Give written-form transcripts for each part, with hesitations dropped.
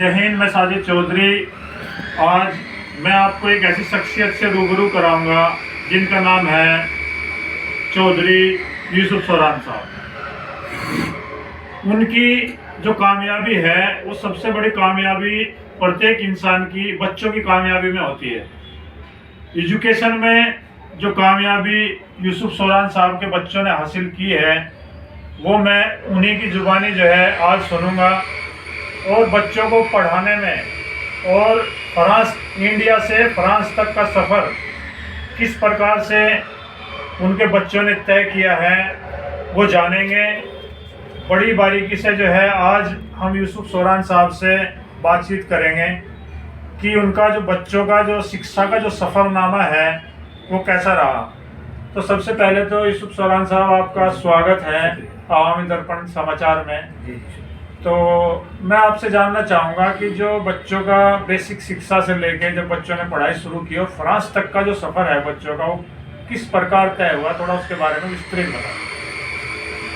जय हिंद। मैं साजिद चौधरी। आज मैं आपको एक ऐसी शख्सियत से रूबरू कराऊंगा जिनका नाम है चौधरी यूसुफ सोरान साहब। उनकी जो कामयाबी है वो सबसे बड़ी कामयाबी प्रत्येक इंसान की बच्चों की कामयाबी में होती है। एजुकेशन में जो कामयाबी यूसुफ सोरान साहब के बच्चों ने हासिल की है वो मैं उन्हीं की ज़ुबानी जो है आज सुनूंगा। और बच्चों को पढ़ाने में और इंडिया से फ्रांस तक का सफ़र किस प्रकार से उनके बच्चों ने तय किया है वो जानेंगे। बड़ी बारीकी से जो है आज हम यूसुफ सोरान साहब से बातचीत करेंगे कि उनका जो बच्चों का जो शिक्षा का जो सफ़रनामा है वो कैसा रहा। तो सबसे पहले तो यूसुफ सोरान साहब आपका स्वागत है आवामी दर्पण समाचार में। तो मैं आपसे जानना चाहूँगा कि जो बच्चों का बेसिक शिक्षा से लेके जब बच्चों ने पढ़ाई शुरू की और फ्रांस तक का जो सफ़र है बच्चों का वो किस प्रकार तय हुआ, थोड़ा उसके बारे में विस्तृत बताएं।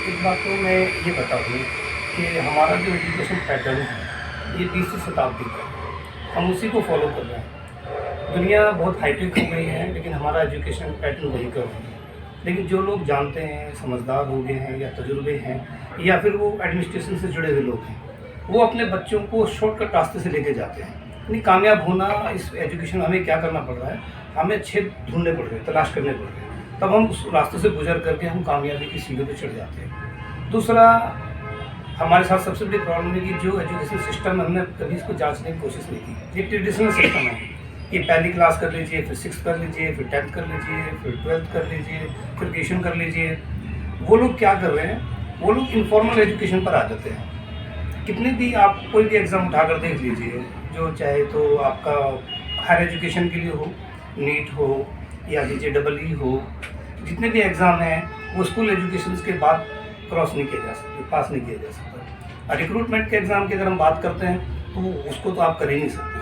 एक बात तो मैं ये बता दूँ कि हमारा जो एजुकेशन पैटर्न है ये 20वीं शताब्दी का है, हम उसी को फॉलो कर रहे हैं। दुनिया बहुत हाईटेक हो गई है लेकिन हमारा एजुकेशन पैटर्न वही कर रहे हैं। लेकिन जो लोग जानते हैं, समझदार हो गए हैं या तजुर्बे हैं या फिर वो एडमिनिस्ट्रेशन से जुड़े हुए लोग हैं, वो अपने बच्चों को शॉर्टकट रास्ते से लेके जाते हैं। यानी कामयाब होना इस एजुकेशन हमें क्या करना पड़ रहा है, हमें छेद ढूंढने पड़ रहे हैं, तलाश करने पड़ रहे हैं, तब हम उस रास्ते से गुजर करके हम कामयाबी की सीढ़ी पर चढ़ जाते हैं। दूसरा, हमारे साथ सबसे बड़ी प्रॉब्लम है कि जो एजुकेशन सिस्टम है हमने कभी इसको जांचने की कोशिश नहीं की। ये ट्रेडिशनल सिस्टम है कि पहली क्लास कर लीजिए, फिर 6th कर लीजिए, फिर 10th कर लीजिए, फिर 12th कर लीजिए, फिर ग्रेजुएशन कर लीजिए। वो लोग क्या कर रहे हैं, वो लोग इनफॉर्मल एजुकेशन पर आ जाते हैं। कितने भी आप कोई भी एग्ज़ाम उठाकर देख लीजिए, जो चाहे तो आपका हायर एजुकेशन के लिए हो, नीट हो या JEE हो, जितने भी एग्ज़ाम हैं वो स्कूल एजुकेशन के बाद क्रॉस नहीं किए जा सकते, पास नहीं किया जा सकता। रिक्रूटमेंट के एग्ज़ाम की अगर हम बात करते हैं तो उसको तो आप कर ही नहीं सकते।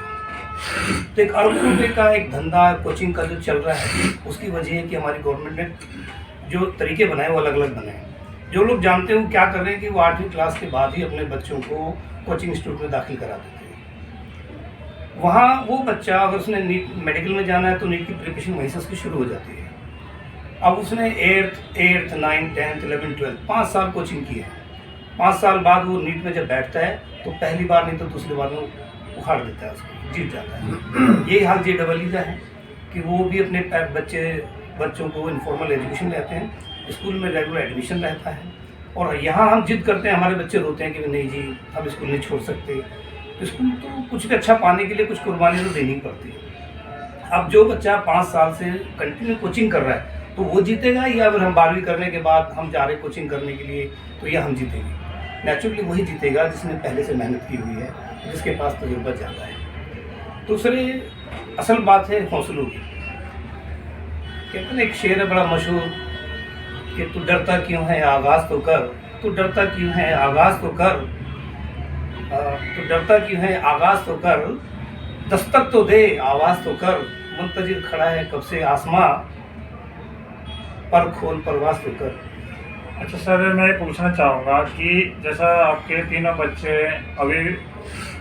तो एक अरब रुपये का एक धंधा कोचिंग का जो चल रहा है उसकी वजह है कि हमारी गवर्नमेंट ने जो तरीके बनाए वो अलग अलग बनाए। जो लोग जानते हैं वो क्या कर रहे हैं कि वो 8वीं क्लास के बाद ही अपने बच्चों को कोचिंग इंस्टीट्यूट में दाखिल करा देते हैं। वहाँ वो बच्चा अगर उसने नीट मेडिकल में जाना है तो नीट की प्रिपरेशन वहीं से उसकी शुरू हो जाती है। अब उसने 8th 9th 10th 11th 12th 5 साल कोचिंग की है। 5 साल बाद वो नीट में जब बैठता है तो पहली बार नहीं तो दूसरी बार में उखाड़ देता है, उसको जीत जाता है। यही हाल JEE का है कि वो भी अपने बच्चों को इनफॉर्मल एजुकेशन लेते हैं, स्कूल में रेगुलर एडमिशन रहता है और यहाँ हम जिद करते हैं, हमारे बच्चे रोते हैं कि नहीं जी हम स्कूल नहीं छोड़ सकते। तो स्कूल तो कुछ भी अच्छा पाने के लिए कुछ कुर्बानी तो देनी पड़ती है। अब जो बच्चा 5 साल से कंटिन्यू कोचिंग कर रहा है तो वो जीतेगा, या फिर हम 12वीं करने के बाद हम जा रहे कोचिंग करने के लिए तो यह हम जीतेंगे। नेचुरली वही जीतेगा जिसने पहले से मेहनत की हुई है, जिसके पास तजुर्बा ज़्यादा है। दूसरी असल बात है हौसलों की। कहते हैं एक शेर है बड़ा मशहूर कि तू डरता क्यों है आगाज़ तो कर, तू डरता क्यों है आगाज़ तो कर, तू डरता क्यों है आगाज़ तो कर, दस्तक तो दे आवाज़ तो कर, मुंतजिर खड़ा है कब से आसमां, पर खोल परवाज़ तो कर। अच्छा सर, मैं ये पूछना चाहूँगा कि जैसा आपके तीनों बच्चे अभी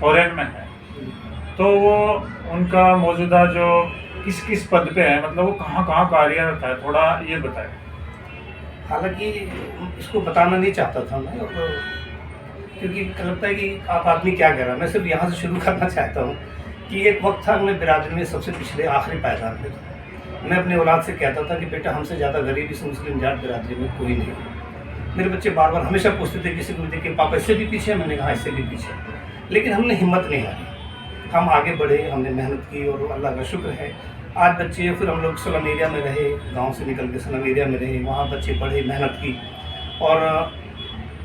फॉरेन में हैं तो वो उनका मौजूदा जो किस पद पे है, मतलब वो कहाँ कार्यरत है, थोड़ा ये बताएं। हालांकि इसको बताना नहीं चाहता था मैं, क्योंकि लगता है कि आप आदमी क्या कह रहा है। मैं सिर्फ यहाँ से शुरू करना चाहता हूँ कि एक वक्त था मैं बिरादरी में सबसे पिछले आखिरी पायदान पे था। मैं अपने औलाद से कहता था कि बेटा हमसे ज़्यादा गरीब इस मुस्लिम जाट बिरादरी में कोई नहीं है। मेरे बच्चे बार बार हमेशा पूछते थे किसी को देख के, पापा इससे भी पीछे, मैंने कहा इससे भी पीछे, लेकिन हमने हिम्मत नहीं हारी, हम आगे बढ़े, हमने मेहनत की और अल्लाह का शुक्र है आज बच्चे। फिर हम लोग स्लम एरिया में रहे, गांव से निकल के स्लम एरिया में रहे, वहाँ बच्चे पढ़े, मेहनत की और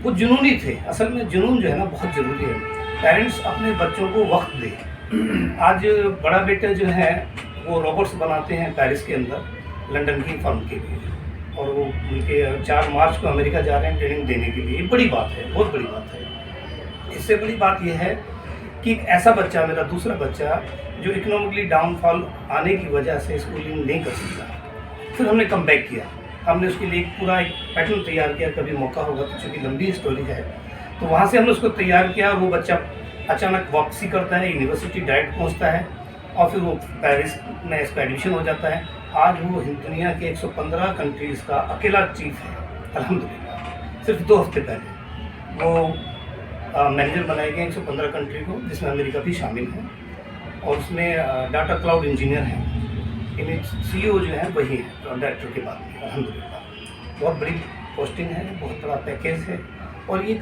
वो जुनूनी थे। असल में जुनून जो है ना बहुत ज़रूरी है। पेरेंट्स अपने बच्चों को वक्त दें। आज बड़ा बेटा जो है वो रोबोट्स बनाते हैं पेरिस के अंदर, लंदन की फर्म के लिए, और वो उनके 4 मार्च को अमेरिका जा रहे हैं ट्रेनिंग देने के लिए। बड़ी बात है, बहुत बड़ी बात है। इससे बड़ी बात यह है कि एक ऐसा बच्चा, मेरा दूसरा बच्चा जो इकोनॉमिकली डाउनफॉल आने की वजह से स्कूलिंग नहीं कर सकता, फिर हमने कम बैक किया। हमने उसके लिए पूरा एक पैटर्न तैयार किया, कभी मौका होगा तो, चूँकि लंबी स्टोरी है तो वहाँ से हमने उसको तैयार किया और वो बच्चा अचानक वापसी करता है, यूनिवर्सिटी डायरेक्ट पहुंचता है और फिर वो पेरिस में इसका एडमिशन हो जाता है। आज वो दुनिया के 115 कंट्रीज़ का अकेला चीफ है अल्हम्दुलिल्लाह। सिर्फ 2 हफ्ते पहले वो मैनेजर बनाए गए 115 कंट्री को, जिसमें अमेरिका भी शामिल है, और उसमें डाटा क्लाउड इंजीनियर हैं। इन्हें CEO जो है वही है डायरेक्टर के बाद में अल्हम्दुलिल्लाह। बहुत बड़ी पोस्टिंग है, बहुत बड़ा पैकेज है, और ये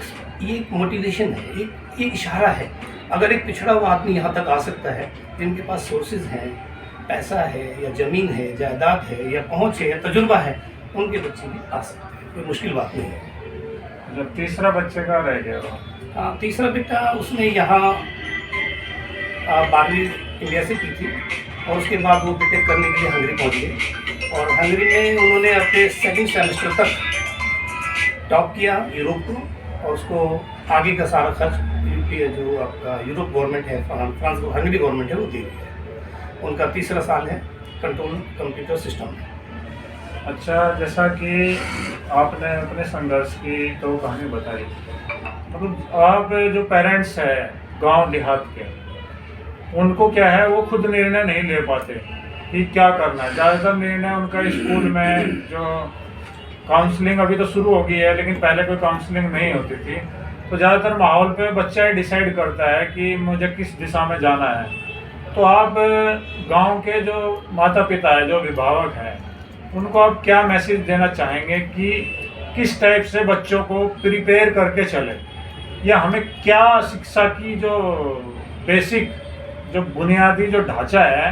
एक मोटिवेशन है, एक इशारा है। अगर एक पिछड़ा हुआ आदमी यहाँ तक आ सकता है, जिनके पास सोर्सेज हैं, पैसा है या ज़मीन है, जायदाद है या पहुँच है या तजुर्बा है, उनके बच्चे भी आ सकते हैं, कोई मुश्किल बात नहीं है। जब तीसरा बच्चे का रह गया वो? हाँ, तीसरा बेटा उसने यहाँ 12वीं इंडिया से की थी, और उसके बाद वो बीटेक करने के लिए हंगरी पहुँच गए, और हंगरी में उन्होंने अपने 2nd सेमेस्टर तक टॉप किया यूरोप को, और उसको आगे का सारा खर्च जो आपका यूरोप गवर्नमेंट है, फ्रांस हंगरी गवर्नमेंट है, वो दे रही है। उनका तीसरा साल है कंट्रोल कंप्यूटर सिस्टम में। अच्छा, जैसा कि आपने अपने संघर्ष की तो कहानी बताई, मतलब आप जो पेरेंट्स हैं गांव देहात के, उनको क्या है, वो खुद निर्णय नहीं ले पाते कि क्या करना है। ज़्यादातर निर्णय उनका स्कूल में जो काउंसलिंग अभी तो शुरू हो गई है, लेकिन पहले कोई काउंसलिंग नहीं होती थी, तो ज़्यादातर माहौल पे बच्चा ही डिसाइड करता है कि मुझे किस दिशा में जाना है। तो आप गांव के जो माता पिता है, जो अभिभावक हैं, उनको आप क्या मैसेज देना चाहेंगे कि किस टाइप से बच्चों को प्रिपेयर करके चले, या हमें क्या शिक्षा की जो बेसिक जो बुनियादी जो ढांचा है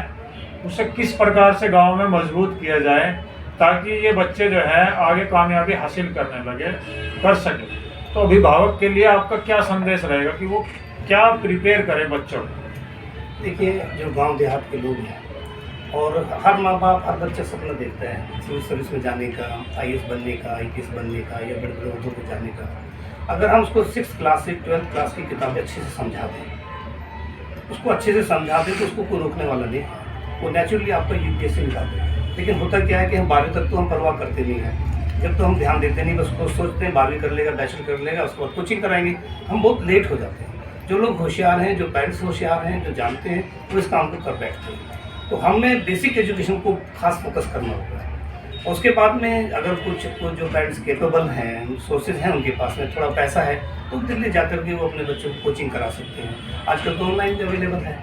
उसे किस प्रकार से गांव में मजबूत किया जाए, ताकि ये बच्चे जो है आगे कामयाबी हासिल करने कर सके। तो अभिभावक के लिए आपका क्या संदेश रहेगा कि वो क्या प्रिपेयर करें बच्चों को? देखिए, जो गांव देहात के लोग हैं, और हर माँ बाप, हर बच्चा सपना देखता है सिविल सर्विस में जाने का, IAS बनने का, IPS बनने का, या बड़े बड़े उद्योग में जाने का। अगर हम उसको 6th क्लास से 12th क्लास की किताबें अच्छे से समझा दें, उसको अच्छे से समझा दें, तो उसको कोई रोकने वाला नहीं है, वो नेचुरली आपका UPSC निकाल देगा। लेकिन होता क्या है कि हम 12वीं तक तो हम परवाह करते नहीं हैं, जब तो हम ध्यान देते नहीं, बस उसको सोचते हैं 12वीं कर लेगा, बैचलर कर लेगा, उसके बाद कोचिंग कराएंगे। हम बहुत लेट हो जाते हैं। जो लोग होशियार हैं, जो पेरेंट्स होशियार हैं, जो जानते हैं, वो इस काम को कर बैठते हैं। तो हमें बेसिक एजुकेशन को खास फोकस करना होगा। और उसके बाद में अगर कुछ जो पेरेंट्स केपेबल हैं, सोर्सेज हैं उनके पास में, थोड़ा पैसा है, तो दिल्ली जाकर के वो अपने बच्चों को कोचिंग करा सकते हैं। आजकल तो ऑनलाइन अवेलेबल है।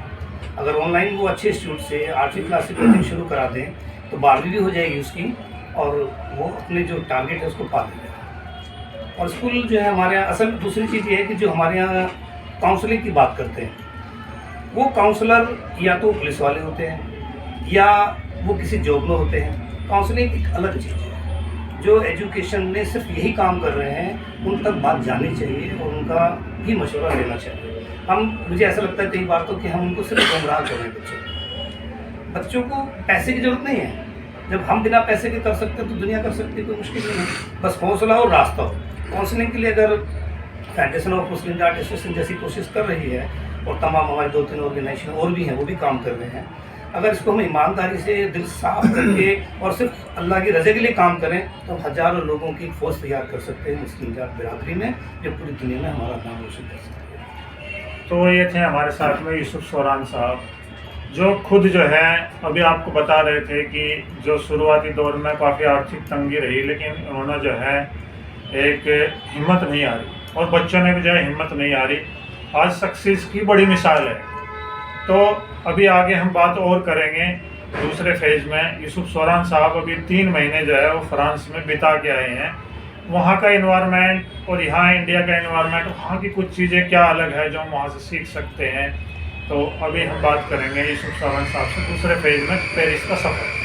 अगर ऑनलाइन वो अच्छे इंस्टीट्यूट से 8वीं क्लास से कोचिंग शुरू करा दें, तो 12वीं भी हो जाएगी उसकी, और वो अपने जो टारगेट है उसको पा लेगा। और स्कूल जो है हमारे यहाँ, असल दूसरी चीज़ ये है कि जो हमारे यहाँ काउंसलिंग की बात करते हैं, वो काउंसलर या तो पुलिस वाले होते हैं या वो किसी जॉब में होते हैं। काउंसलिंग एक अलग चीज़ है। जो एजुकेशन में सिर्फ यही काम कर रहे हैं, उन तक बात जानी चाहिए और उनका भी मशवरा लेना चाहिए। मुझे ऐसा लगता है कई बार तो कि हम उनको सिर्फ गुमराह कर रहे हैं। बच्चों को पैसे की ज़रूरत नहीं है। जब हम बिना पैसे के कर सकते हैं तो दुनिया कर सकती है, कोई मुश्किल नहीं है। बस हौसला और रास्ता हो। काउंसलिंग के लिए अगर federation of Muslim art association जैसी कोशिश कर रही है, और तमाम हमारे 2-3 ऑर्गेनाइजेशन और भी हैं, वो भी काम कर रहे हैं, अगर इसको हम ईमानदारी से दिल साफ करके और सिर्फ अल्लाह की रज़ा के लिए काम करें, तो हज़ारों लोगों की फौज तैयार कर सकते हैं मुस्लिम जाट बिरादरी में, जो पूरी दुनिया में हमारा नाम रोशन कर सकते हैं। तो ये थे हमारे साथ में यूसुफ सोरान साहब, जो खुद जो है अभी आपको बता रहे थे कि जो शुरुआती दौर में काफ़ी आर्थिक तंगी रही, लेकिन उन्होंने जो है एक हिम्मत नहीं आ रही, और बच्चों ने भी जो है हिम्मत नहीं आ रही, आज सक्सेस की बड़ी मिसाल है। तो अभी आगे हम बात और करेंगे दूसरे फेज में। यूसुफ सोरान साहब अभी 3 महीने जो है वो फ्रांस में बिता के आए हैं। वहाँ का इन्वायरमेंट और यहाँ इंडिया का इन्वायरमेंट, वहाँ की कुछ चीज़ें क्या अलग है जो हम वहाँ से सीख सकते हैं। तो अभी हम बात करेंगे यूसुफ सोरान साहब से दूसरे फेज में पेरिस का सफ़र।